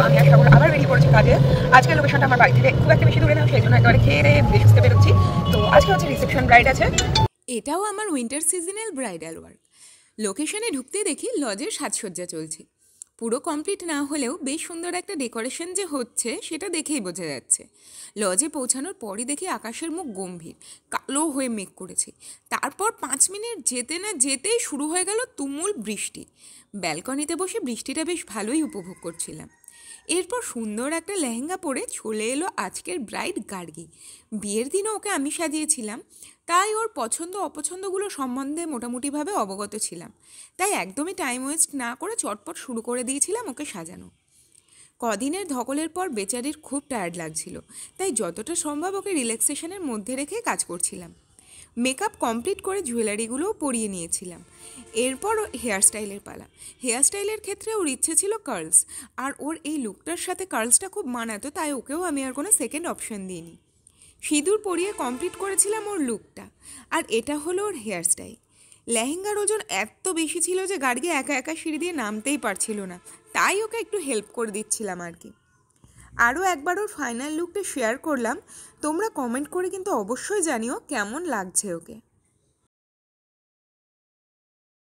আমি আর সাগর আবার বেরিয়ে পড়েছি কাজে। আজকের লোকেশনটা আমার বাড়ি থেকে খুব একটা বেশি দূরে না, সেই জন্য একেবারে খেয়ে বেশি সুস্থে বেরোচ্ছি। তো আজকে হচ্ছে রিসেপশন ব্রাইড আছে। এটাও আমার উইন্টার সিজনাল ব্রাইডাল ওয়ার্ক। লোকেশনে ঢুকতে দেখি লজের সাজসজ্জা চলছে। পুরো কমপ্লিট না হলেও বেশ সুন্দর একটা ডেকোরেশন যে হচ্ছে সেটা দেখেই বোঝা যাচ্ছে। লজে পৌঁছানোর পরই দেখি আকাশের মুখ গম্ভীর, কালো হয়ে মেঘ করেছে। তারপর 5 মিনিট যেতে না যেতেই শুরু হয়ে গেল তুমুল বৃষ্টি। ব্যালকনিতে বসে বৃষ্টিটা বেশ ভালোই উপভোগ করছিলাম। এরপর সুন্দর একটা লেহেঙ্গা পরে চলে এলো আজকের ব্রাইড গার্গী। বিয়ের দিনও ওকে আমি সাজিয়েছিলাম, তাই ওর পছন্দ অপছন্দগুলো সম্বন্ধে মোটামুটিভাবে অবগত ছিলাম। তাই একদমই টাইম ওয়েস্ট না করে চটপট শুরু করে দিয়েছিলাম ওকে সাজানো। কদিনের ধকলের পর বেচারির খুব টায়ার্ড লাগছিল, তাই যতটা সম্ভব ওকে রিল্যাক্সেশনের মধ্যে রেখে কাজ করছিলাম। মেকআপ কমপ্লিট করে জুয়েলারিগুলোও পরিয়ে নিয়েছিলাম। এরপর হেয়ার স্টাইলের পালা। হেয়ার স্টাইলের ক্ষেত্রে ওর ইচ্ছে ছিল কার্লস, আর ওর এই লুকটার সাথে কার্লসটা খুব মানাতো, তাই ওকেও আমি আর কোনো সেকেন্ড অপশন দিইনি। সিঁদুর পরিয়ে কমপ্লিট করেছিলাম ওর লুকটা। আর এটা হলো ওর হেয়ার স্টাইল। লেহেঙ্গার ওজন এত বেশি ছিল যে গার্গী একা একা সিঁড়ি দিয়ে নামতেই পারছিল না, তাই ওকে একটু হেল্প করে দিচ্ছিলাম আর কি। আরও একবার ওর ফাইনাল লুকটা শেয়ার করলাম। তোমরা কমেন্ট করে কিন্তু অবশ্যই জানিও কেমন লাগছে ওকে।